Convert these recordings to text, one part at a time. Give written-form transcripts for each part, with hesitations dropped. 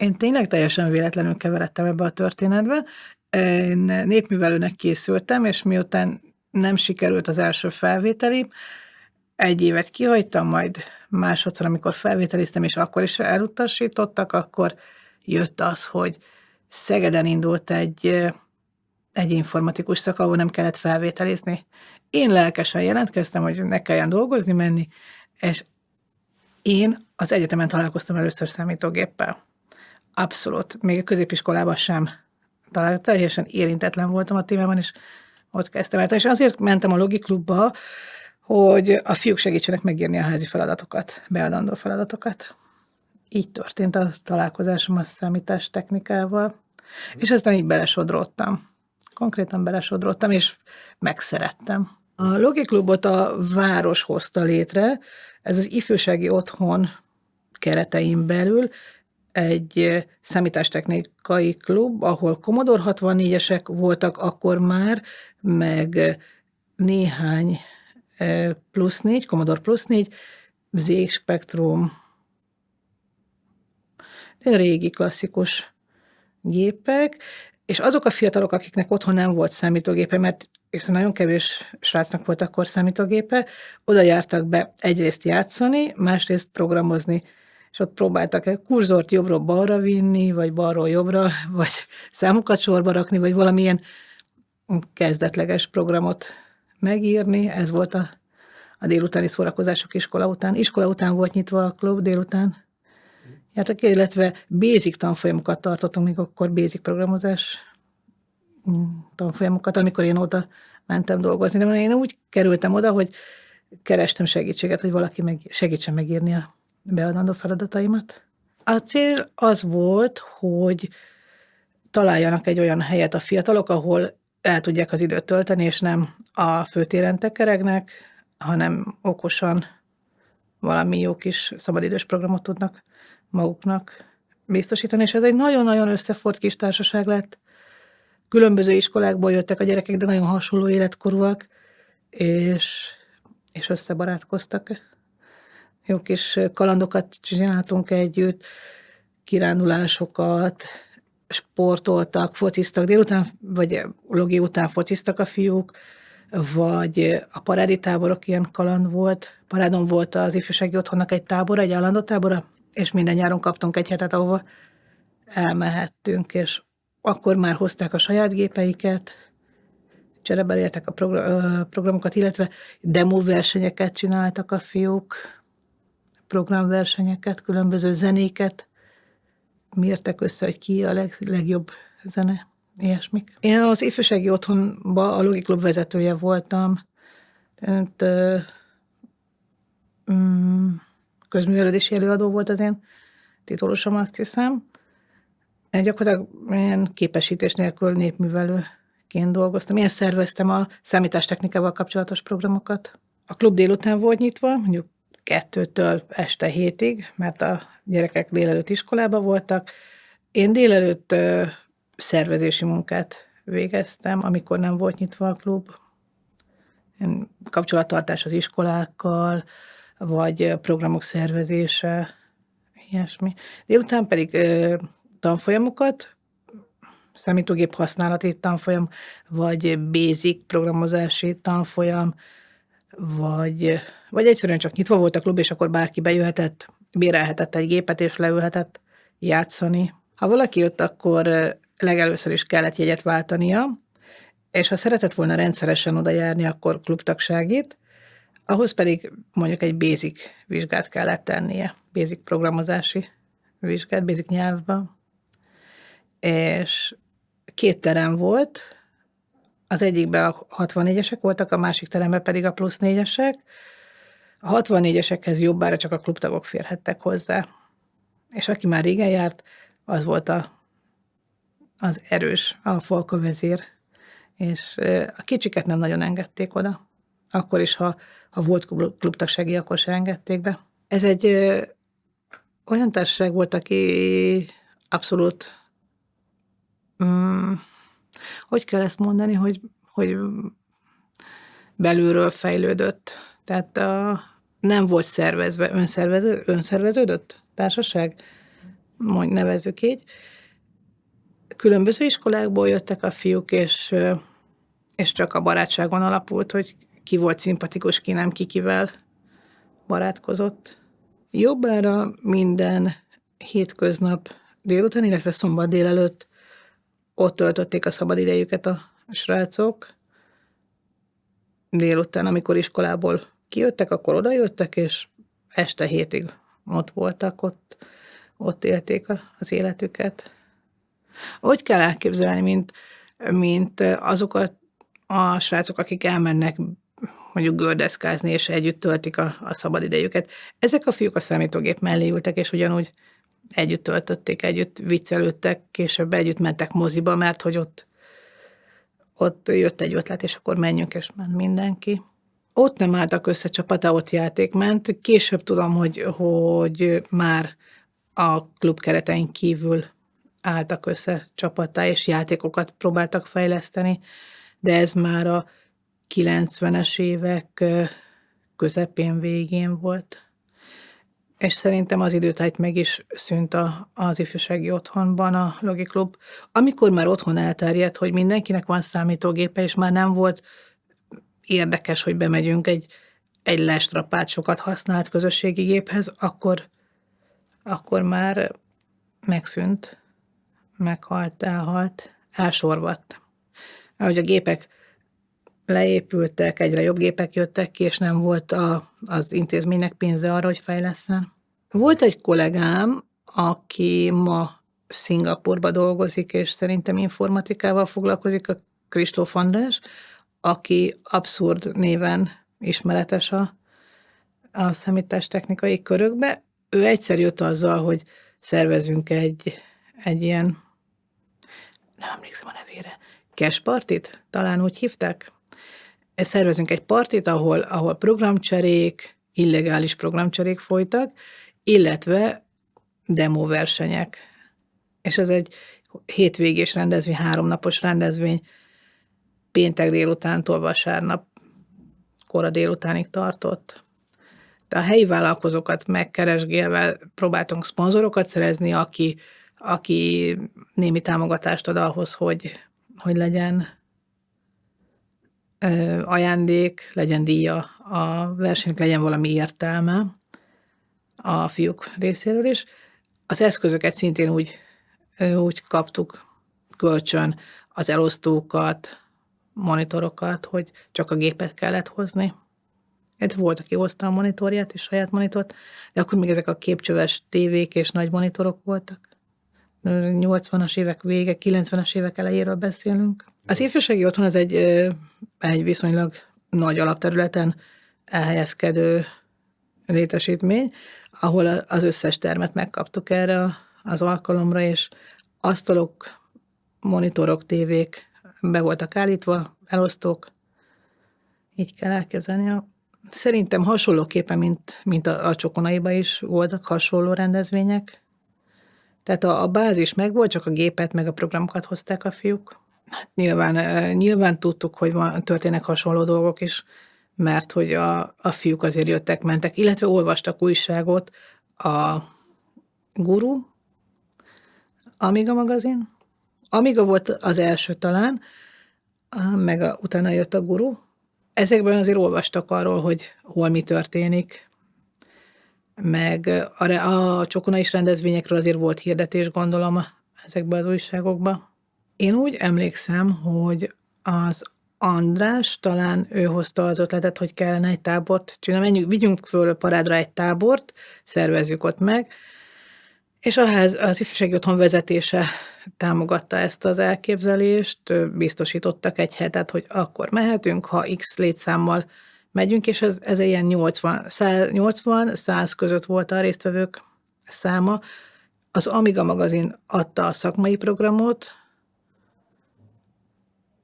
Én tényleg teljesen véletlenül keveredtem ebbe a történetbe. Én népművelőnek készültem, és miután nem sikerült az első felvételi, 1 évet kihagytam, majd másodszor, amikor felvételiztem, és akkor is elutasítottak, akkor jött az, hogy Szegeden indult egy informatikus szak, ahol nem kellett felvételizni. Én lelkesen jelentkeztem, hogy ne kelljen dolgozni menni, és én az egyetemen találkoztam először számítógéppel. Abszolút. Még a középiskolában sem találkoztam. Teljesen érintetlen voltam a témában, és ott kezdtem el. És azért mentem a Logiklubba, hogy a fiúk segítsenek megírni a házi feladatokat, beadandó feladatokat. Így történt a találkozásom a számítástechnikával. És aztán így belesodródtam. Konkrétan belesodródtam, és megszerettem. A Logiklubot a város hozta létre, ez az ifjúsági otthon keretein belül egy számítástechnikai klub, ahol Commodore 64-esek voltak akkor már, meg néhány +4, Commodore +4, ZX Spectrum, régi klasszikus gépek, és azok a fiatalok, akiknek otthon nem volt számítógépe, mert nagyon kevés srácnak volt akkor számítógépe, oda jártak be egyrészt játszani, másrészt programozni, és ott próbáltak kurzort jobbról-balra vinni, vagy balról jobbra, vagy számokat sorba rakni, vagy valamilyen kezdetleges programot megírni. Ez volt a délutáni szórakozások iskola után. Iskola után volt nyitva a klub délután. Jártak, illetve basic tanfolyamokat tartottunk, még akkor basic programozás tanfolyamokat, amikor én oda mentem dolgozni. De én úgy kerültem oda, hogy kerestem segítséget, hogy valaki segítsen megírni a beadandó feladataimat. A cél az volt, hogy találjanak egy olyan helyet a fiatalok, ahol el tudják az időt tölteni, és nem a főtéren tekeregnek, hanem okosan valami jó kis szabadidős programot tudnak maguknak biztosítani, és ez egy nagyon-nagyon összefort kis társaság lett. Különböző iskolákból jöttek a gyerekek, de nagyon hasonló életkorúak, és összebarátkoztak. Jó kis kalandokat csináltunk együtt, kirándulásokat, sportoltak, fociztak délután, vagy logi után fociztak a fiúk, vagy a parádi táborok, ilyen kaland volt. Parádon volt az ifjúsági otthonnak egy tábora, egy állandó tábora, és minden nyáron kaptunk egy hetet, ahova elmehettünk, és akkor már hozták a saját gépeiket, csereberéltek a programokat, illetve demóversenyeket csináltak a fiúk, programversenyeket, különböző zenéket mértek össze, hogy ki a legjobb zene, ilyesmik. Én az ifjúsági otthonban a Logiklub vezetője voltam, tehát közművelődési előadó volt az én titulusom, azt hiszem. Én gyakorlatilag ilyen képesítés nélkül népművelőként dolgoztam. Én szerveztem a számítástechnikával kapcsolatos programokat. A klub délután volt nyitva, mondjuk 2-től este 7-ig, mert a gyerekek délelőtt iskolában voltak. Én délelőtt szervezési munkát végeztem, amikor nem volt nyitva a klub. Kapcsolattartás az iskolákkal, vagy programok szervezése, ilyesmi. Délután pedig tanfolyamokat, számítógép használati tanfolyam, vagy basic programozási tanfolyam, vagy egyszerűen csak nyitva volt a klub, és akkor bárki bejöhetett, bérelhetett egy gépet, és leülhetett játszani. Ha valaki jött, akkor legelőször is kellett jegyet váltania, és ha szeretett volna rendszeresen oda járni, akkor klubtagságit, ahhoz pedig mondjuk egy basic vizsgát kellett tennie, basic programozási vizsgát, basic nyelvben. És 2 terem volt, az egyikben a 64-esek voltak, a másik teremben pedig a +4-esek. A 64-esekhez jobbára csak a klubtagok férhettek hozzá. És aki már régen járt, az volt az erős, a falkavezér. És a kicsiket nem nagyon engedték oda. Akkor is, ha volt klubtagsági, akkor se engedték be. Ez egy olyan társaság volt, aki abszolút, hogy kell ezt mondani, hogy belülről fejlődött. Tehát nem volt szervezve, önszerveződött társaság. nevezzük így. Különböző iskolákból jöttek a fiúk, és csak a barátságon alapult, hogy ki volt szimpatikus, ki nem, ki kivel barátkozott. Jobbára minden hétköznap délután, illetve szombat délelőtt ott töltötték a szabadidejüket a srácok. Délután, amikor iskolából kijöttek, akkor odajöttek, és este hétig ott voltak, ott élték az életüket. Úgy kell elképzelni, mint azokat a srácok, akik elmennek mondjuk gördeszkázni, és együtt töltik a szabadidejüket. Ezek a fiúk a számítógép mellé ültek, és ugyanúgy együtt töltötték, együtt viccelődtek, később együtt mentek moziba, mert hogy ott jött egy ötlet, és akkor menjünk, és ment mindenki. Ott nem álltak össze csapata, ott játék ment. Később tudom, hogy már a klub keretein kívül álltak össze csapattá, és játékokat próbáltak fejleszteni, de ez már a 90-es évek közepén, végén volt. És szerintem az időtájt meg is szűnt az ifjúsági otthonban a Logi Klub. Amikor már otthon elterjedt, hogy mindenkinek van számítógépe, és már nem volt érdekes, hogy bemegyünk egy lestrapált, sokat használt közösségi géphez, akkor már megszűnt, meghalt, elhalt, elsorvadt. Ahogy a gépek leépültek, egyre jobb gépek jöttek ki, és nem volt az intézménynek pénze arra, hogy fejlesszen. Volt egy kollégám, aki ma Szingapurba dolgozik, és szerintem informatikával foglalkozik, a Kristóf András, aki abszurd néven ismeretes a számítástechnikai körökbe. Ő egyszer jött azzal, hogy szervezünk egy ilyen, nem emlékszem a nevére, cash partit, talán úgy hívták. Szervezünk egy partit, ahol programcserék, illegális programcserék folytak, illetve demoversenyek. És ez egy hétvégés rendezvény, 3 napos rendezvény, péntek délutántól vasárnap kora délutánig tartott. De a helyi vállalkozókat megkeresgélve próbáltunk szponzorokat szerezni, aki némi támogatást ad ahhoz, hogy legyen ajándék, legyen díja a versenynek, legyen valami értelme a fiúk részéről is. Az eszközöket szintén úgy kaptuk kölcsön, az elosztókat, monitorokat, hogy csak a gépet kellett hozni. Volt, aki hozta a monitorját és saját monitort, de akkor még ezek a képcsöves tévék és nagy monitorok voltak. 80-as évek vége, 90-es évek elejéről beszélünk. Az ifjúsági otthon az egy viszonylag nagy alapterületen elhelyezkedő létesítmény, ahol az összes termet megkaptuk erre az alkalomra, és asztalok, monitorok, tévék be voltak állítva, elosztók. Így kell elképzelni. Szerintem hasonlóképpen, mint a Csokonaiban is voltak hasonló rendezvények. Tehát a bázis megvolt, csak a gépet meg a programokat hozták a fiúk. Hát nyilván tudtuk, hogy történnek hasonló dolgok is, mert hogy a fiúk azért jöttek, mentek, illetve olvastak újságot, a Guru, Amiga magazin. Amiga volt az első talán, meg utána jött a Guru. Ezekben azért olvastak arról, hogy hol mi történik, meg a Csokonai rendezvényekről azért volt hirdetés, gondolom, ezekben az újságokban. Én úgy emlékszem, hogy az András, talán ő hozta az ötletet, hogy kellene egy tábort csinálni, vigyünk föl parádra egy tábort, szervezzük ott meg, és az ifjúsági otthon vezetése támogatta ezt az elképzelést, biztosítottak egy hetet, hogy akkor mehetünk, ha X létszámmal megyünk, és ez ilyen 80-100 között volt a résztvevők száma. Az Amiga magazin adta a szakmai programot,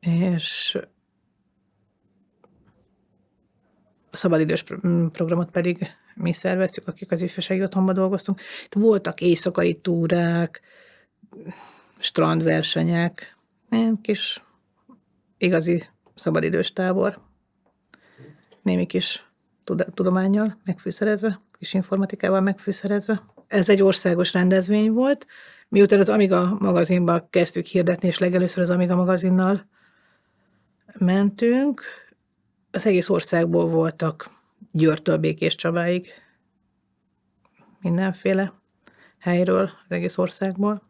és a szabadidős programot pedig mi szerveztük, akik az ifjúsági otthonban dolgoztunk. Itt voltak éjszakai túrák, strandversenyek, kis igazi szabadidős tábor, némi kis tudománnyal megfűszerezve, kis informatikával megfűszerezve. Ez egy országos rendezvény volt. Miután az Amiga magazinba kezdtük hirdetni, és legelőször az Amiga magazinnal mentünk, az egész országból voltak, Győrtől Békés Csabáig, mindenféle helyről, az egész országból.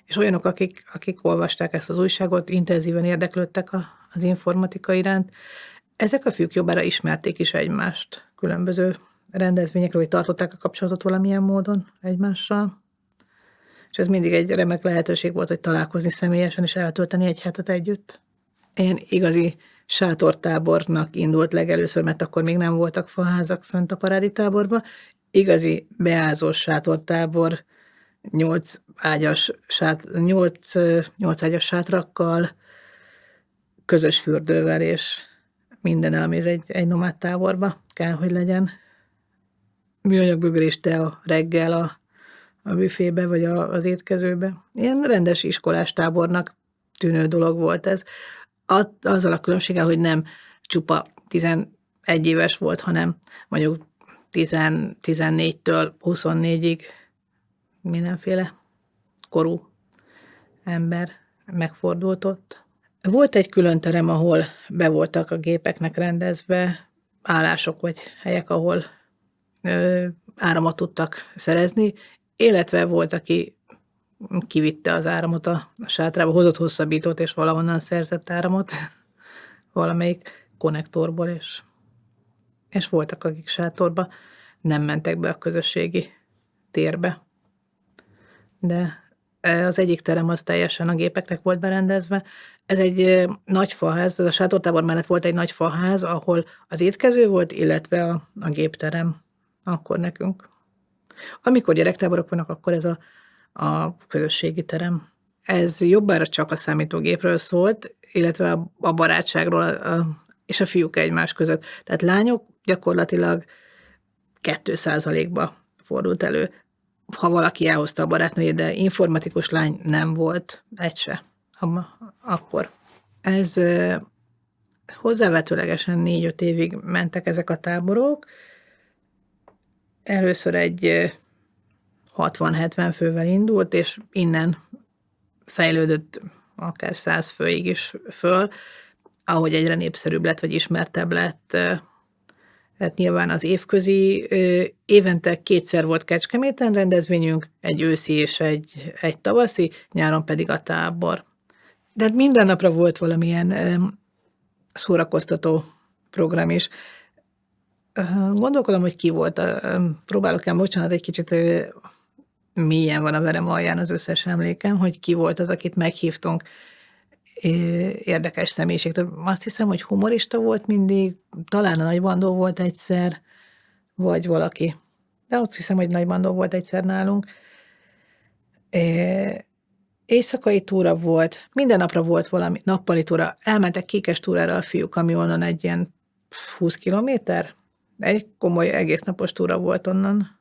És olyanok, akik olvasták ezt az újságot, intenzíven érdeklődtek az informatika iránt. Ezek a fiúk jobbára ismerték is egymást, különböző rendezvényekről, hogy tartották a kapcsolatot valamilyen módon egymással. És ez mindig egy remek lehetőség volt, hogy találkozni személyesen és eltölteni egy hetet együtt. Ilyen igazi sátortábornak indult legelőször, mert akkor még nem voltak faházak fönt a Parádi táborban. Igazi beázós sátortábor, 8 ágyas sátrakkal, közös fürdővel és mindennel, ami egy nomád táborba kell, hogy legyen. Műanyag bögörés tea reggel a büfébe vagy az étkezőbe. Ilyen rendes iskolás tábornak tűnő dolog volt ez. Azzal a különbséggel, hogy nem csupa 11 éves volt, hanem mondjuk 14-től 24-ig mindenféle korú ember megfordult ott. Volt egy külön terem, ahol be voltak a gépeknek rendezve állások vagy helyek, ahol áramot tudtak szerezni, illetve volt, aki kivitte az áramot a sátrába, hozott hosszabbítót, és valahonnan szerzett áramot, valamelyik konnektorból, és voltak, akik sátorba nem mentek be a közösségi térbe. De az egyik terem az teljesen a gépeknek volt berendezve. Ez egy nagy faház, a sátortábor mellett volt egy nagy faház, ahol az étkező volt, illetve a gépterem akkor nekünk. Amikor gyerektáborok vannak, akkor ez a közösségi terem. Ez jobbára csak a számítógépről szólt, illetve a barátságról és a fiúk egymás között. Tehát lányok gyakorlatilag 2%-ba fordult elő, ha valaki elhozta a barátnőjét, de informatikus lány nem volt, egy se akkor. Ez hozzávetőlegesen 4-5 évig mentek ezek a táborok. Először egy 60-70 fővel indult, és innen fejlődött akár 100 főig is föl, ahogy egyre népszerűbb lett, vagy ismertebb lett. Hát nyilván az évközi, évente 2-szer volt Kecskeméten rendezvényünk, egy őszi és egy tavaszi, nyáron pedig a tábor. De minden napra volt valamilyen szórakoztató program is. Gondolkodom, hogy ki volt. Próbálok el, bocsánat, egy kicsit mélyen van a verem alján az összes emlékem, hogy ki volt az, akit meghívtunk. Érdekes személyiség. Azt hiszem, hogy humorista volt mindig, talán a Nagy Bandó volt egyszer, vagy valaki. De azt hiszem, hogy Nagy Bandó volt egyszer nálunk. Éjszakai túra volt, minden napra volt valami, nappali túra. Elmentek Kékes túrára a fiúk, ami onnan egy ilyen 20 kilométer. Egy komoly egész napos túra volt onnan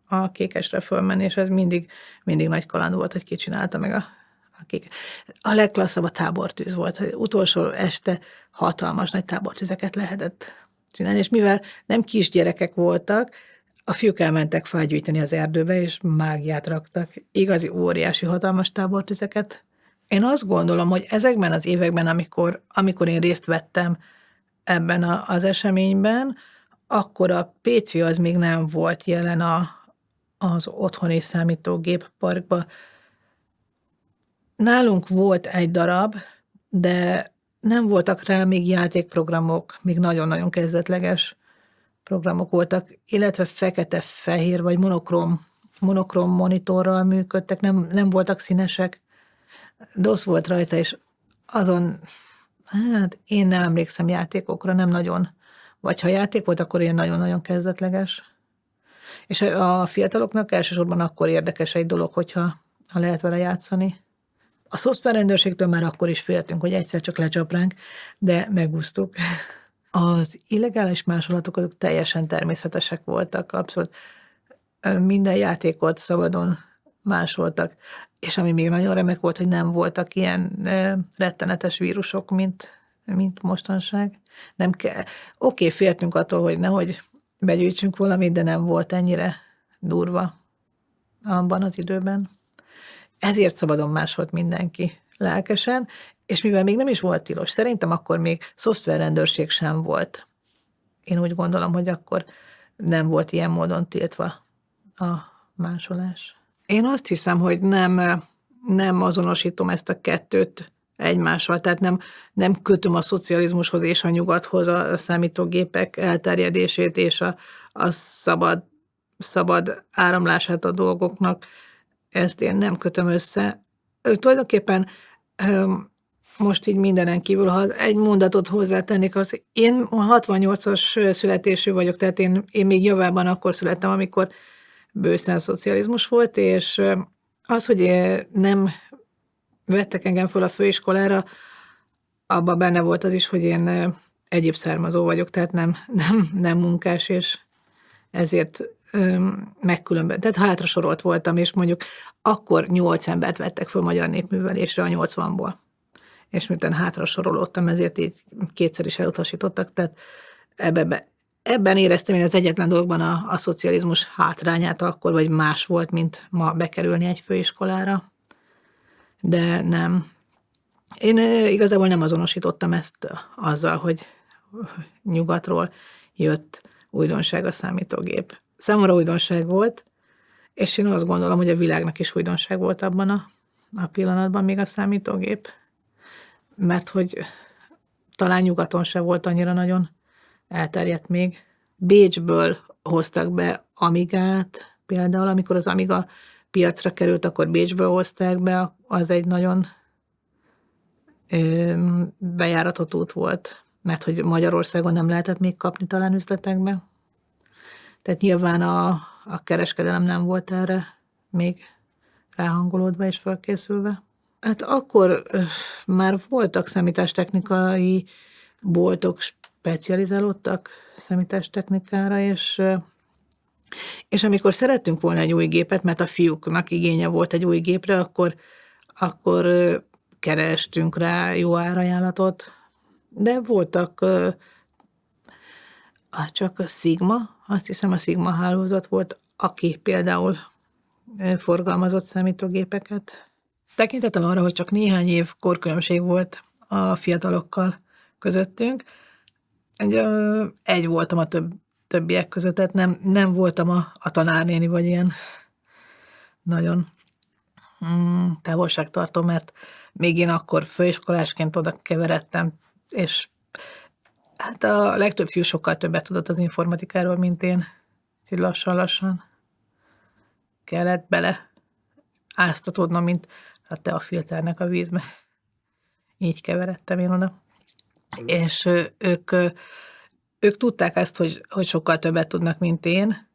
a Kékesre fölmenni, és ez mindig nagy kaland volt, hogy ki csinálta meg a legklasszabb a tábortűz volt. Utolsó este hatalmas nagy tábortüzeket lehetett csinálni, és mivel nem kisgyerekek voltak, a fiúk elmentek fágyűjteni az erdőbe, és mágiát raktak. Igazi óriási hatalmas tábortüzeket. Én azt gondolom, hogy ezekben az években, amikor én részt vettem ebben az eseményben, akkor a PC az még nem volt jelen az otthoni számítógépparkban. Nálunk volt egy darab, de nem voltak rá még játékprogramok, még nagyon-nagyon kezdetleges programok voltak, illetve fekete-fehér vagy monokróm monitorral működtek, nem voltak színesek. DOS volt rajta, és azon, hát én nem emlékszem játékokra, nem nagyon. Vagy ha játék volt, akkor ilyen nagyon-nagyon kezdetleges. És a fiataloknak elsősorban akkor érdekes egy dolog, hogyha lehet vele játszani. A szoftverrendőrségtől már akkor is féltünk, hogy egyszer csak lecsap ránk, de megúsztuk. Az illegális másolatok azok teljesen természetesek voltak, abszolút minden játékot szabadon másoltak. És ami még nagyon remek volt, hogy nem voltak ilyen rettenetes vírusok, mint mostanság. Nem kell. Oké, féltünk attól, hogy nehogy begyűjtsünk valamit, de nem volt ennyire durva abban az időben. Ezért szabadon másolt mindenki lelkesen, és mivel még nem is volt tilos, szerintem akkor még szoftverrendőrség sem volt. Én úgy gondolom, hogy akkor nem volt ilyen módon tiltva a másolás. Én azt hiszem, hogy nem azonosítom ezt a kettőt egymással, tehát nem kötöm a szocializmushoz és a nyugathoz a számítógépek elterjedését és a szabad áramlását a dolgoknak. Ezt én nem kötöm össze. Tulajdonképpen most így mindenen kívül, ha egy mondatot hozzátennék, az én 68-as születésű vagyok, tehát én még javában akkor születtem, amikor bőszen szocializmus volt, és az, hogy nem vettek engem föl a főiskolára, abban benne volt az is, hogy én egyéb származó vagyok, tehát nem munkás, és ezért tehát hátrasorolt voltam, és mondjuk akkor 8 embert vettek föl magyar népművelésre a 80-ból. És miután hátrasorolódtam, ezért így kétszer is elutasítottak, tehát ebben éreztem én az egyetlen dologban a szocializmus hátrányát akkor, vagy más volt, mint ma bekerülni egy főiskolára. De nem. Én igazából nem azonosítottam ezt azzal, hogy nyugatról jött újdonság a számítógép. Számomra újdonság volt, és én azt gondolom, hogy a világnak is újdonság volt abban a pillanatban még a számítógép. Mert hogy talán nyugaton se volt annyira nagyon elterjedt még. Bécsből hoztak be Amigát, például amikor az Amiga piacra került, akkor Bécsből hozták be, az egy nagyon bejáratott út volt, mert hogy Magyarországon nem lehetett még kapni talán üzletekbe. Tehát nyilván a kereskedelem nem volt erre még ráhangolódva és felkészülve. Hát akkor már voltak számítástechnikai boltok, specializálódtak számítástechnikára, és amikor szerettünk volna egy új gépet, mert a fiúknak igénye volt egy új gépre, akkor kerestünk rá jó árajánlatot, de voltak csak a Sigma, azt hiszem a Sigma hálózat volt, aki például forgalmazott számítógépeket. Tekintettel arra, hogy csak néhány év korkülönbség volt a fiatalokkal közöttünk, egy voltam a többiek között, tehát nem voltam a tanárnéni, vagy ilyen nagyon távolságtartó, mert még én akkor főiskolásként oda keveredtem, és hát a legtöbb fiú sokkal többet tudott az informatikáról, mint én. Így lassan-lassan kellett bele áztatódnom, mint a teafilternek a vízbe. Így keveredtem én oda. És ők tudták ezt, hogy sokkal többet tudnak, mint én.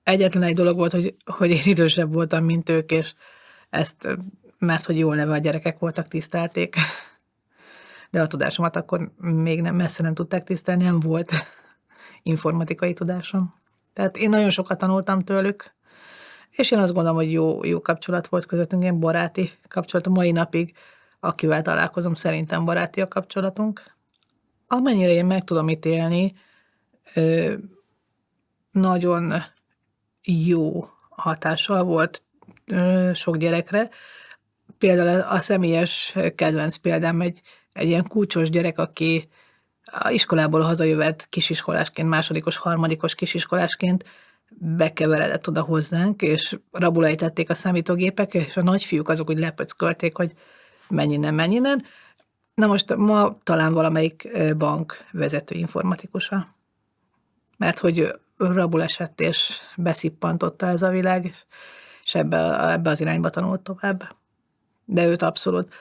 Egyetlen egy dolog volt, hogy én idősebb voltam, mint ők, és ezt, mert hogy jól neve a gyerekek voltak, tisztelték. De a tudásomat akkor még messze nem tudták tisztelni, nem volt informatikai tudásom. Tehát én nagyon sokat tanultam tőlük, és én azt gondolom, hogy jó kapcsolat volt közöttünk, ilyen baráti kapcsolat. A mai napig, akivel találkozom, szerintem baráti a kapcsolatunk. Amennyire én meg tudom ítélni, nagyon jó hatással volt sok gyerekre. Például a személyes kedvenc példám egy ilyen kulcsos gyerek, aki a iskolából hazajövet kisiskolásként, másodikos, harmadikos kisiskolásként bekeveredett oda hozzánk, és rabul ejtették a számítógépek, és a nagyfiúk azok úgy lepöckölték, hogy menj innen. Na most ma talán valamelyik bank vezető informatikusa. Mert hogy rabul esett, és beszippantotta ez a világ, és ebbe az irányba tanult tovább. De őt abszolút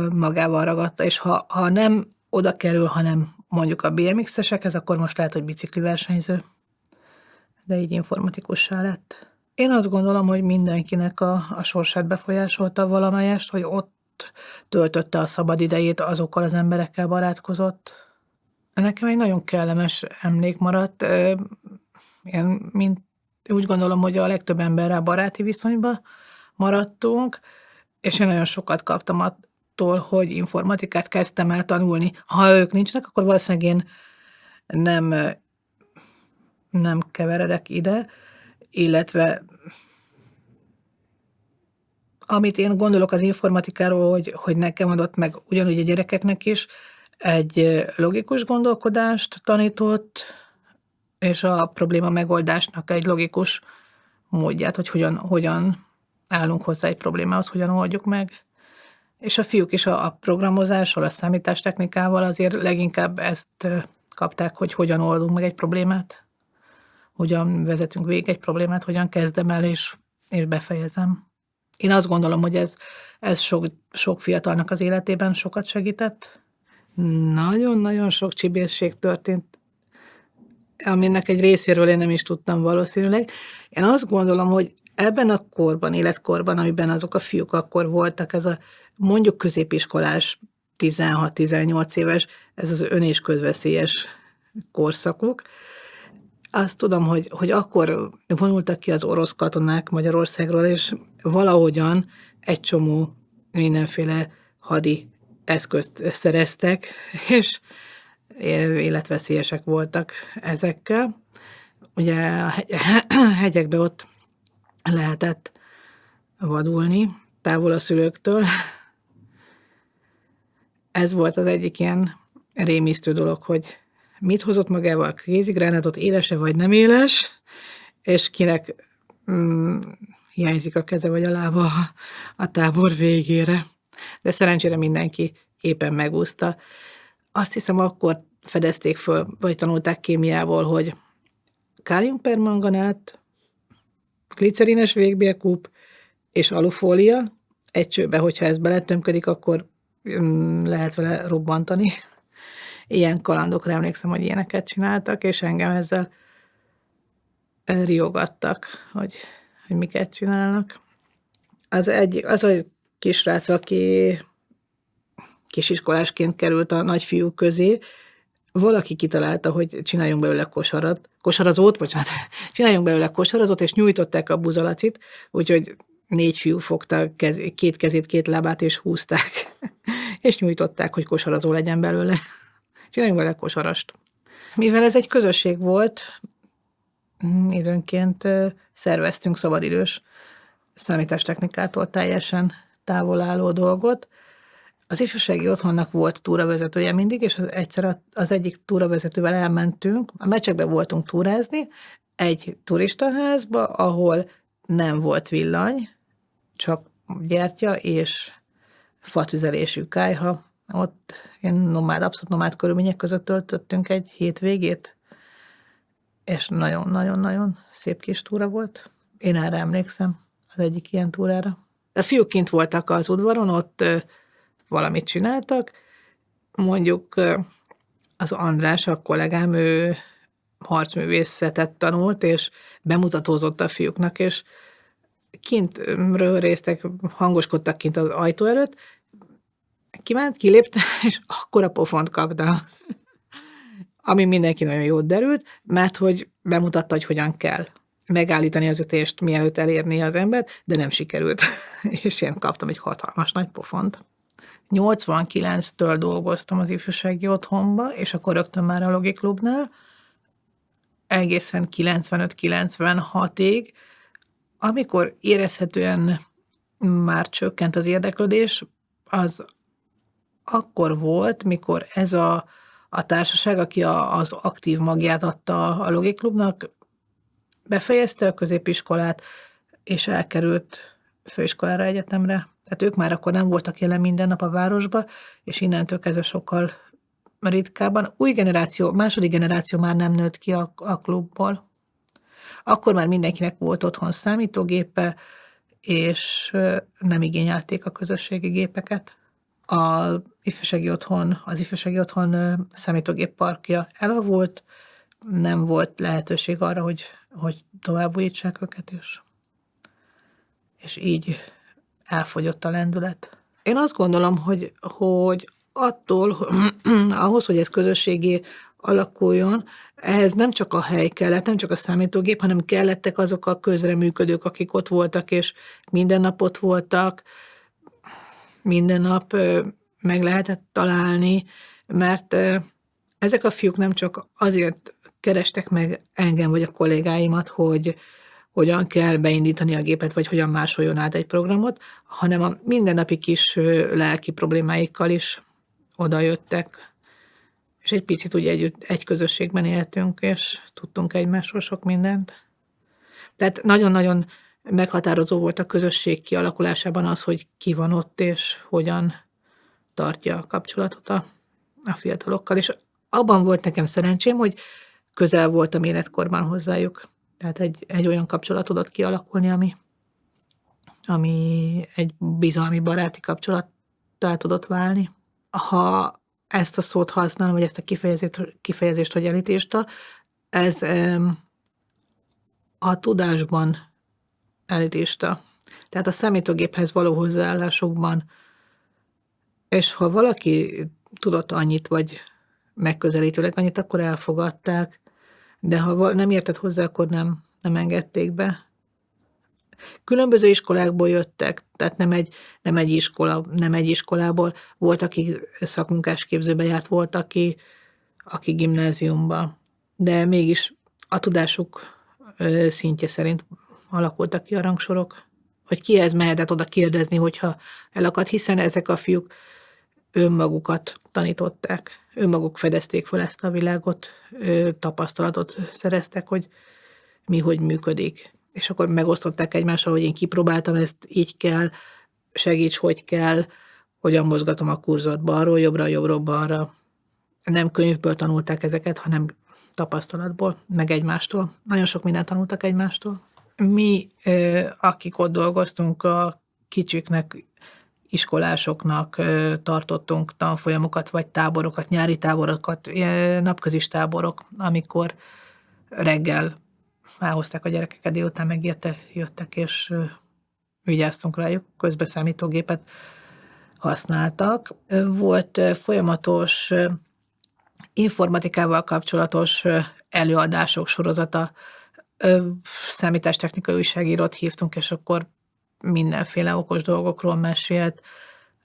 magával ragadta, és ha nem oda kerül, hanem mondjuk a BMX-esekhez, akkor most lehet, hogy bicikliversenyző. De így informatikussá lett. Én azt gondolom, hogy mindenkinek a sorsát befolyásolta valamelyest, hogy ott töltötte a szabad idejét, azokkal az emberekkel barátkozott. Nekem egy nagyon kellemes emlék maradt. Én úgy gondolom, hogy a legtöbb emberrel baráti viszonyban maradtunk, és én nagyon sokat kaptam attól, hogy informatikát kezdtem el tanulni. Ha ők nincsenek, akkor valószínűleg én nem keveredek ide, illetve amit én gondolok az informatikáról, hogy nekem adott meg ugyanúgy a gyerekeknek is, egy logikus gondolkodást tanított, és a probléma megoldásnak egy logikus módját, hogy hogyan állunk hozzá egy problémához, hogyan oldjuk meg. És a fiúk is a programozással, a számítástechnikával azért leginkább ezt kapták, hogy hogyan oldunk meg egy problémát, hogyan vezetünk végig egy problémát, hogyan kezdem el és befejezem. Én azt gondolom, hogy ez sok fiatalnak az életében sokat segített. Nagyon-nagyon sok csibészség történt, aminek egy részéről én nem is tudtam valószínűleg. Én azt gondolom, hogy ebben a korban, életkorban, amiben azok a fiúk akkor voltak, ez a mondjuk középiskolás, 16-18 éves, ez az ön- és közveszélyes korszakuk. Azt tudom, hogy akkor vonultak ki az orosz katonák Magyarországról, és valahogyan egy csomó mindenféle hadi eszközt szereztek, és életveszélyesek voltak ezekkel. Ugye a hegyekbe ott lehetett vadulni, távol a szülőktől. Ez volt az egyik ilyen rémisztő dolog, hogy mit hozott magával a kézigránátot, éles-e vagy nem éles, és kinek hiányzik a keze vagy a lába a tábor végére. De szerencsére mindenki éppen megúszta. Azt hiszem, akkor fedezték föl, vagy tanulták kémiából, hogy káliumpermanganát, glicerines végbélkúp és alufólia egy csőbe, hogyha ez beletömködik, akkor lehet vele robbantani. Ilyen kalandokra emlékszem, hogy ilyeneket csináltak, és engem ezzel riogattak, hogy miket csinálnak. Az a kisrác, aki kisiskolásként került a nagyfiúk közé, valaki kitalálta, hogy csináljunk belőle csináljunk belőle kosarazót, és nyújtották a buzalacit, úgyhogy 4 fiú fogta 2 kezét, 2 lábát, és húzták, és nyújtották, hogy kosarazó legyen belőle. Csináljunk belőle kosarast. Mivel ez egy közösség volt, időnként szerveztünk szabadidős számítástechnikától teljesen távol álló dolgot. Az ifjúsági otthonnak volt túravezetője mindig, és egyszer az egyik túravezetővel elmentünk, a Mecsekbe voltunk túrázni, egy turistaházba, ahol nem volt villany, csak gyertya és fatüzelésű kályha. Ott abszolút nomád körülmények között töltöttünk egy hétvégét, és nagyon-nagyon-nagyon szép kis túra volt. Én erre emlékszem, az egyik ilyen túrára. A fiúk kint voltak az udvaron, ott valamit csináltak, mondjuk az András, a kollégám, ő harcművészetet tanult, és bemutatózott a fiúknak, és kint röhöréztek, hangoskodtak kint az ajtó előtt, kiment, kilépte, és akkora pofont kapta, ami mindenki nagyon jót derült, mert hogy bemutatta, hogy hogyan kell megállítani az ütést, mielőtt elérni az embert, de nem sikerült, és én kaptam egy hatalmas nagy pofont. 89-től dolgoztam az ifjúsági otthonba, és akkor rögtön már a Logiklubnál, egészen 95-96-ig, amikor érezhetően már csökkent az érdeklődés, az akkor volt, mikor ez a társaság, aki az aktív magját adta a Logiklubnak, befejezte a középiskolát, és elkerült főiskolára, egyetemre. Tehát ők már akkor nem voltak jelen minden nap a városba, és innentől kezdve sokkal ritkábban. Második generáció már nem nőtt ki a klubból. Akkor már mindenkinek volt otthon számítógépe, és nem igényelték a közösségi gépeket. Az ifjúsági otthon számítógépparkja elavult, nem volt lehetőség arra, hogy továbbújítsák őket, és így elfogyott a lendület. Én azt gondolom, hogy attól, ahhoz, hogy ez közösségé alakuljon, ehhez nem csak a hely kellett, nem csak a számítógép, hanem kellettek azok a közreműködők, akik ott voltak, és minden nap ott voltak, minden nap meg lehetett találni, mert ezek a fiúk nem csak azért kerestek meg engem vagy a kollégáimat, hogy hogyan kell beindítani a gépet, vagy hogyan másoljon át egy programot, hanem a mindennapi kis lelki problémáikkal is odajöttek, és egy picit ugye egy közösségben éltünk, és tudtunk egymásról sok mindent. Tehát nagyon-nagyon meghatározó volt a közösség kialakulásában az, hogy ki van ott, és hogyan tartja a kapcsolatot a fiatalokkal. És abban volt nekem szerencsém, hogy közel voltam életkorban hozzájuk. Tehát egy olyan kapcsolat tudott kialakulni, ami egy bizalmi, baráti kapcsolattá tudott válni. Ha ezt a szót használom, vagy ezt a kifejezést, hogy elitista, ez a tudásban elitista. Tehát a számítógéphez való hozzáállásukban, és ha valaki tudott annyit, vagy megközelítőleg annyit, akkor elfogadták, de ha nem értett hozzá, akkor nem engedték be. Különböző iskolákból jöttek, tehát nem egy iskolából. Volt, aki szakmunkásképzőbe járt, volt, aki gimnáziumba. De mégis a tudásuk szintje szerint alakultak ki a rangsorok, hogy kihez mehetett oda kérdezni, hogyha elakadt, hiszen ezek a fiúk önmagukat tanították, önmaguk fedezték fel ezt a világot, tapasztalatot szereztek, hogy mi hogy működik. És akkor megosztották egymással, hogy én kipróbáltam, ezt így kell, segíts, hogy kell, hogyan mozgatom a kurzort balról, jobbról, balra. Nem könyvből tanulták ezeket, hanem tapasztalatból, meg egymástól. Nagyon sok mindent tanultak egymástól. Mi, akik ott dolgoztunk, a kicsiknek, iskolásoknak tartottunk tanfolyamokat, vagy táborokat, nyári táborokat, napközis táborok, amikor reggel elhozták a gyerekeket, délután meg jöttek, és vigyáztunk rájuk, közben számítógépet használtak. Volt folyamatos informatikával kapcsolatos előadások sorozata, számítástechnikai újságírót hívtunk, és akkor mindenféle okos dolgokról mesélt,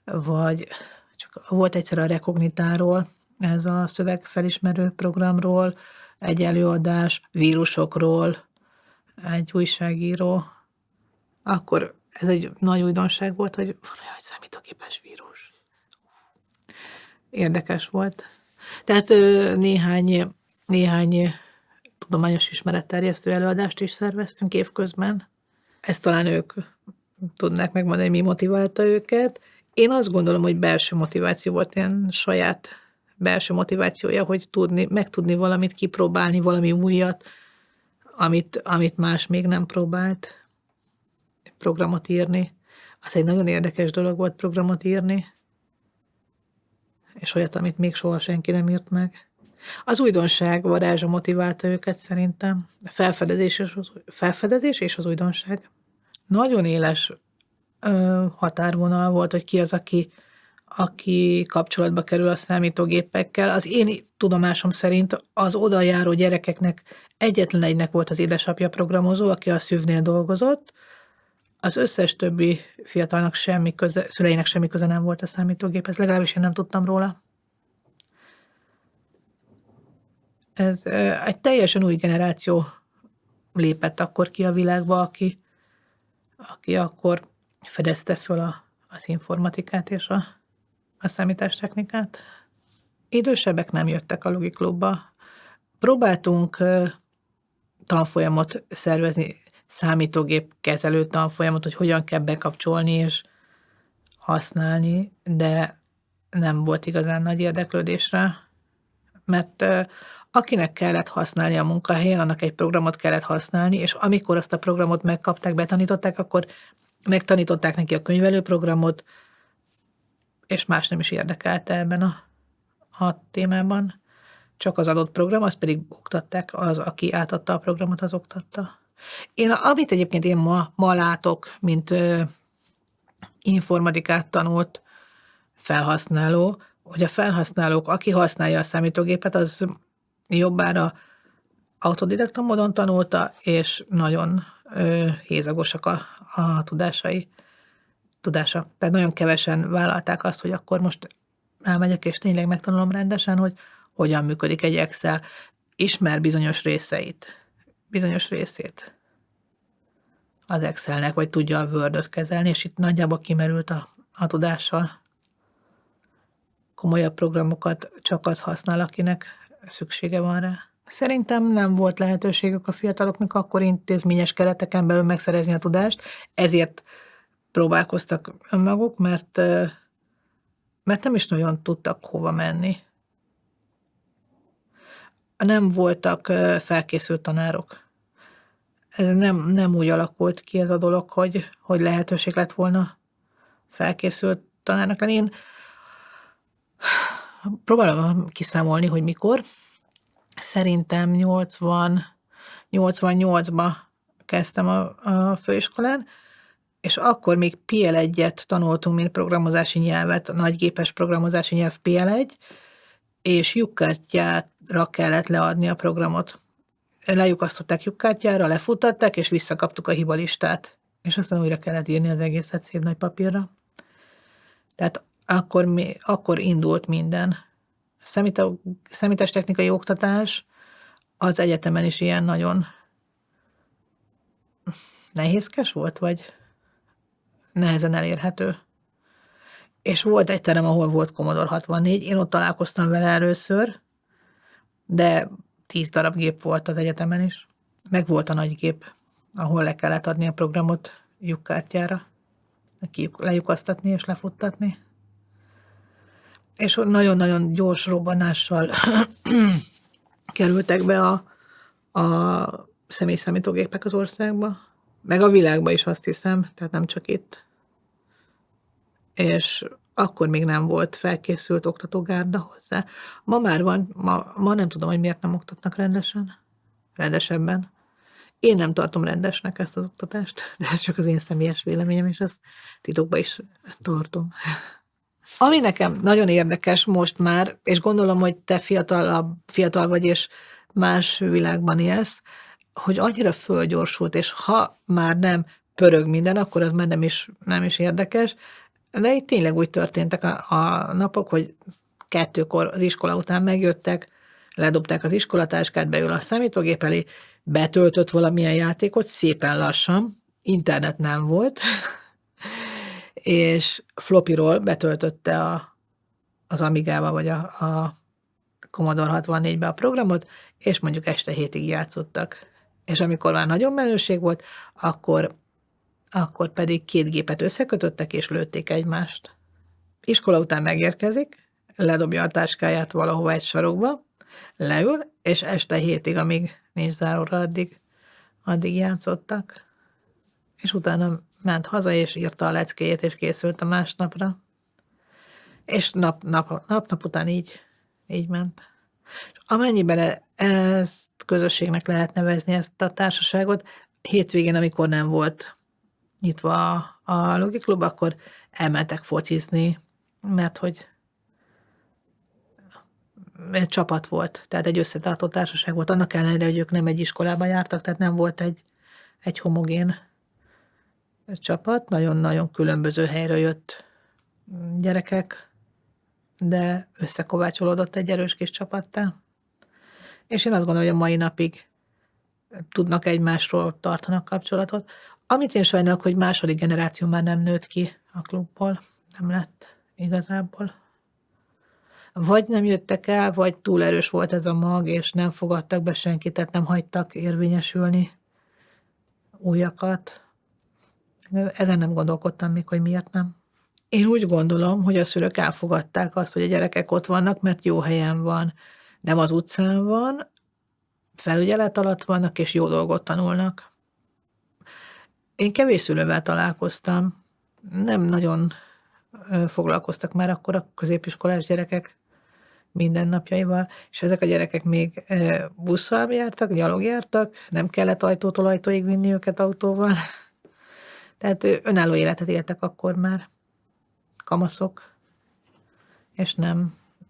vagy csak volt egyszer a Rekognitáról, ez a szövegfelismerő programról, egy előadás, vírusokról, egy újságíró. Akkor ez egy nagy újdonság volt, hogy van olyan, hogy számítógépes vírus. Érdekes volt. Tehát néhány tudományos ismeretterjesztő előadást is szerveztünk évközben. Ezt talán ők tudnák megmondani, hogy mi motiválta őket. Én azt gondolom, hogy belső motiváció volt, ilyen saját belső motivációja, hogy megtudni valamit, kipróbálni valami újat, amit más még nem próbált. Programot írni. Az egy nagyon érdekes dolog volt programot írni, és olyat, amit még soha senki nem írt meg. Az újdonság varázsa motiválta őket szerintem. A felfedezés és az újdonság. Nagyon éles határvonal volt, hogy ki az, aki kapcsolatba kerül a számítógépekkel. Az én tudomásom szerint az oda járó gyerekeknek egyetlen egynek volt az édesapja programozó, aki a szüvnél dolgozott. Az összes többi fiatalnak szüleinek semmi köze nem volt a számítógéphez, legalábbis én nem tudtam róla. Ez egy teljesen új generáció lépett akkor ki a világba, aki akkor fedezte föl az informatikát és a számítástechnikát. Idősebbek nem jöttek a Logiklubba. Próbáltunk tanfolyamot szervezni, számítógép kezelő tanfolyamot, hogy hogyan kell bekapcsolni és használni, de nem volt igazán nagy érdeklődésre, mert akinek kellett használni a munkahelyen, annak egy programot kellett használni, és amikor azt a programot megkapták, betanították, akkor megtanították neki a könyvelőprogramot, és más nem is érdekelte ebben a témában. Csak az adott program, azt pedig oktatták, aki átadta a programot, az oktatta. Amit egyébként én ma látok, mint informatikát tanult felhasználó, hogy a felhasználók, aki használja a számítógépet, az jobbára autodidakta módon tanulta, és nagyon hézagosak a tudása. Tehát nagyon kevesen vállalták azt, hogy akkor most elmegyek, és tényleg megtanulom rendesen, hogy hogyan működik egy Excel. Ismer bizonyos részét. az Excelnek, vagy tudja a Word-öt kezelni, és itt nagyjából kimerült a tudása. Komolyabb programokat csak az használ, akinek szüksége van rá. Szerintem nem volt lehetőségük a fiataloknak akkor intézményes kereteken belül megszerezni a tudást, ezért próbálkoztak önmaguk, mert nem is nagyon tudtak hova menni. Nem voltak felkészült tanárok. Ez nem úgy alakult ki ez a dolog, hogy lehetőség lett volna felkészült tanárnak lenni. Én próbálom kiszámolni, hogy mikor. Szerintem 88-ban kezdtem a főiskolán, és akkor még PL1-et tanultunk, mint programozási nyelvet, a nagygépes programozási nyelv PL1, és lyukkártyára kellett leadni a programot. Lelyukasztották lyukkártyára, lefuttatták, és visszakaptuk a hibalistát. És aztán újra kellett írni az egészet szép nagy papírra. Tehát akkor indult minden. Számítástechnikai oktatás az egyetemen is ilyen nagyon nehézkes volt, vagy nehezen elérhető. És volt egy terem, ahol volt Commodore 64, én ott találkoztam vele először, de 10 darab gép volt az egyetemen is. Meg volt a nagy gép, ahol le kellett adni a programot lyukkártyára, lelyukasztatni és lefuttatni. És nagyon-nagyon gyors robbanással kerültek be a személyszámítógépek az országba, meg a világba is, azt hiszem, tehát nem csak itt. És akkor még nem volt felkészült oktatógárda hozzá. Ma már van, ma nem tudom, hogy miért nem oktatnak rendesebben. Én nem tartom rendesnek ezt az oktatást, de ez csak az én személyes véleményem, és ezt titokban is tartom. Ami nekem nagyon érdekes most már, és gondolom, hogy te fiatal vagy, és más világban élsz, hogy annyira fölgyorsult, és ha már nem pörög minden, akkor az már nem is érdekes, de itt tényleg úgy történtek a napok, hogy 2-kor az iskola után megjöttek, ledobták az iskolatáskát, beül a számítógép elé, betöltött valamilyen játékot, szépen lassan, internet nem volt, és floppyról betöltötte az Amigába, vagy a Commodore 64-be a programot, és mondjuk este 7-ig játszottak. És amikor már nagyon menőség volt, akkor pedig 2 gépet összekötöttek, és lőtték egymást. Iskola után megérkezik, ledobja a táskáját valahova egy sarokba, leül, és este 7-ig, amíg nincs záróra, addig játszottak. És utána ment haza, és írta a leckéjét, és készült a másnapra. És nap után így ment. És amennyiben ezt közösségnek lehet nevezni, ezt a társaságot, hétvégén, amikor nem volt nyitva a Logiklub, akkor elmentek focizni, mert hogy egy csapat volt, tehát egy összetartó társaság volt. Annak ellenére, hogy ők nem egy iskolába jártak, tehát nem volt egy homogén csapat, nagyon-nagyon különböző helyről jött gyerekek, de összekovácsolódott egy erős kis csapattá. És én azt gondolom, hogy a mai napig tudnak egymásról, tartanak kapcsolatot. Amit én sajnálok, hogy második generáció már nem nőtt ki a klubból, nem lett igazából. Vagy nem jöttek el, vagy túl erős volt ez a mag, és nem fogadtak be senkit, tehát nem hagytak érvényesülni újakat. Ezen nem gondolkodtam még, hogy miért nem. Én úgy gondolom, hogy a szülők elfogadták azt, hogy a gyerekek ott vannak, mert jó helyen van, nem az utcán van, felügyelet alatt vannak, és jó dolgot tanulnak. Én kevés szülővel találkoztam, nem nagyon foglalkoztak már akkor a középiskolás gyerekek mindennapjaival, és ezek a gyerekek még busszal jártak, gyalog jártak, nem kellett ajtótól ajtóig vinni őket autóval. Tehát önálló életet éltek akkor már, kamaszok, és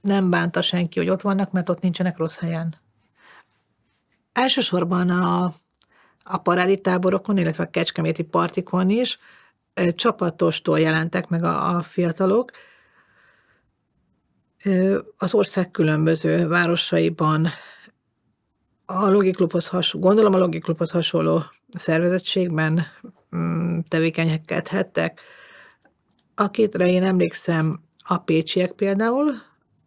nem bánta senki, hogy ott vannak, mert ott nincsenek rossz helyen. Elsősorban a parádi táborokon, illetve a kecskeméti partikon is csapatostól jelentek meg a fiatalok. Az ország különböző városaiban A Logi Klubhoz gondolom a Logi Klubhoz hasonló szervezettségben tevékenykedhettek. Akire én emlékszem, a pécsiek például,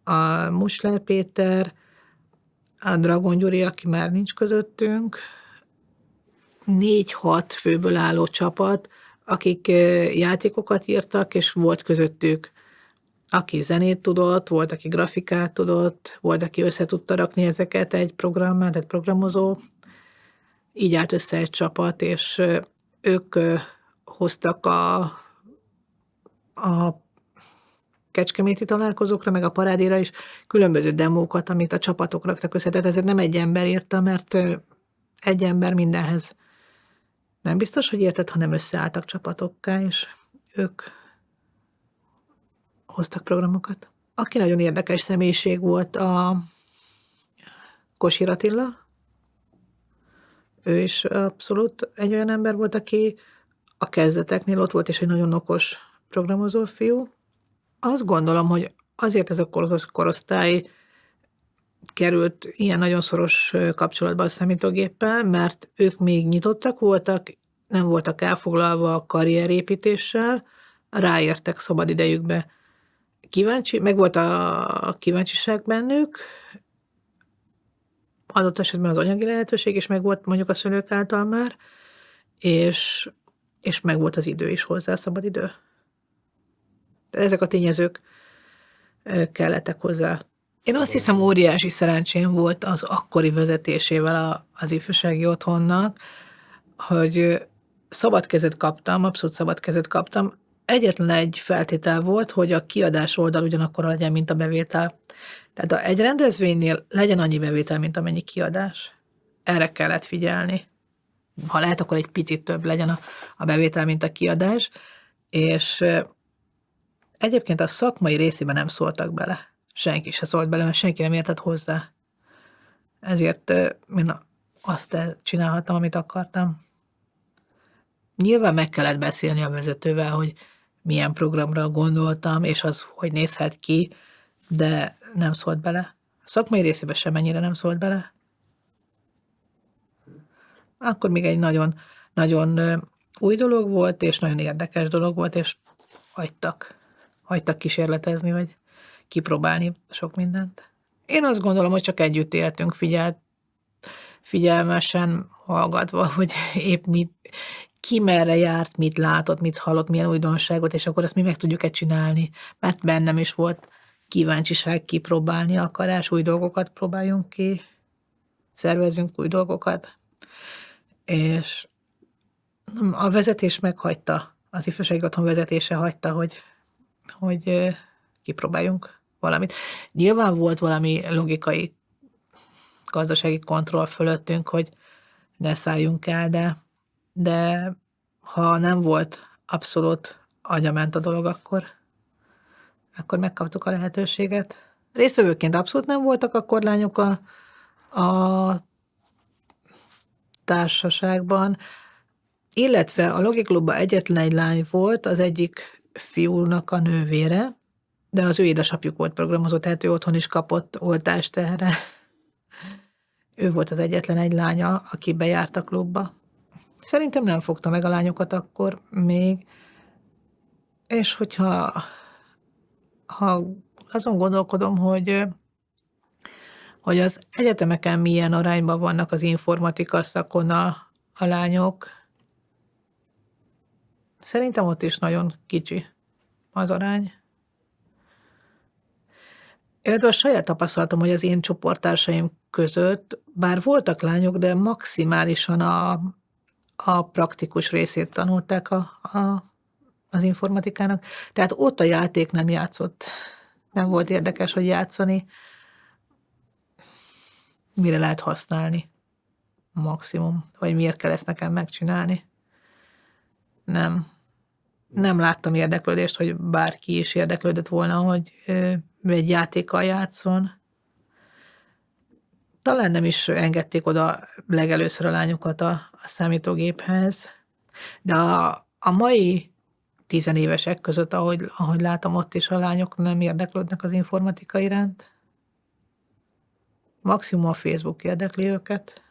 a Musler Péter, a Dragon Gyuri, aki már nincs közöttünk, 4-6 főből álló csapat, akik játékokat írtak, és volt közöttük, aki zenét tudott, volt, aki grafikát tudott, volt, aki össze tudta rakni ezeket egy programmá, tehát programozó. Így állt össze egy csapat, és ők hoztak a kecskeméti találkozókra, meg a parádéra is különböző demókat, amit a csapatok raktak össze. Tehát ez nem egy ember írta, mert egy ember mindenhez nem biztos, hogy értett, hanem összeálltak csapatokká, és ők hoztak programokat. Aki nagyon érdekes személyiség volt, a Kossuth Attila. Ő is abszolút egy olyan ember volt, aki a kezdeteknél ott volt, és egy nagyon okos programozó fiú. Azt gondolom, hogy azért ez a korosztály került ilyen nagyon szoros kapcsolatba a számítógéppel, mert ők még nyitottak voltak, nem voltak elfoglalva a karrierépítéssel, ráértek szabad idejükbe. Meg volt a kíváncsiság bennük, adott esetben az anyagi lehetőség, és meg volt mondjuk a szülők által már, és meg volt az idő is hozzá, a szabad idő. Ezek a tényezők kellettek hozzá. Én azt hiszem, óriási szerencsém volt az akkori vezetésével az ifjúsági otthonnak, hogy szabad kezet kaptam, abszolút szabad kezet kaptam. Egyetlen egy feltétel volt, hogy a kiadás oldal ugyanakkor legyen, mint a bevétel. Tehát egy rendezvénynél legyen annyi bevétel, mint amennyi kiadás. Erre kellett figyelni. Ha lehet, akkor egy picit több legyen a bevétel, mint a kiadás. És egyébként a szakmai részében nem szóltak bele. Senki se szólt bele, mert senki nem értett hozzá. Ezért én azt csinálhattam, amit akartam. Nyilván meg kellett beszélni a vezetővel, hogy milyen programra gondoltam, és az, hogy nézhet ki, de nem szólt bele. A szakmai részében semmennyire nem szólt bele. Akkor még egy nagyon, nagyon új dolog volt, és nagyon érdekes dolog volt, és hagytak kísérletezni, vagy kipróbálni sok mindent. Én azt gondolom, hogy csak együtt éltünk, figyelmesen hallgatva, hogy épp ki merre járt, mit látott, mit hallott, milyen újdonságot, és akkor ezt mi meg tudjuk-e csinálni, mert bennem is volt kíváncsiság, kipróbálni akarás, új dolgokat próbáljunk ki, szervezzünk új dolgokat. És a vezetés meghagyta, az ifjúsági otthon vezetése hagyta, hogy kipróbáljunk valamit. Nyilván volt valami logikai, gazdasági kontroll fölöttünk, hogy ne szálljunk el, de ha nem volt abszolút agyament a dolog, akkor megkaptuk a lehetőséget. Résztvevőként abszolút nem voltak akkor lányok a társaságban, illetve a Logi Klubban egyetlen egy lány volt, az egyik fiúnak a nővére, de az ő édesapjuk volt programozó, tehát ő otthon is kapott oltást erre. Ő volt az egyetlen egy lánya, aki bejárt a klubba. Szerintem nem fogta meg a lányokat akkor még, és hogyha azon gondolkodom, hogy az egyetemeken milyen arányban vannak az informatika szakon a lányok, szerintem ott is nagyon kicsi az arány. Illetve a saját tapasztalatom, hogy az én csoporttársaim között, bár voltak lányok, de maximálisan a praktikus részét tanulták az informatikának. Tehát ott a játék nem játszott. Nem volt érdekes, hogy játszani. Mire lehet használni? Maximum. Vagy miért kell ezt nekem megcsinálni? Nem láttam érdeklődést, hogy bárki is érdeklődött volna, hogy egy játékkal játszon. Talán nem is engedték oda legelőször a lányokat a számítógéphez, de a mai tizenévesek között, ahogy látom, ott is a lányok nem érdeklődnek az informatika iránt. Maximum a Facebook érdekli őket.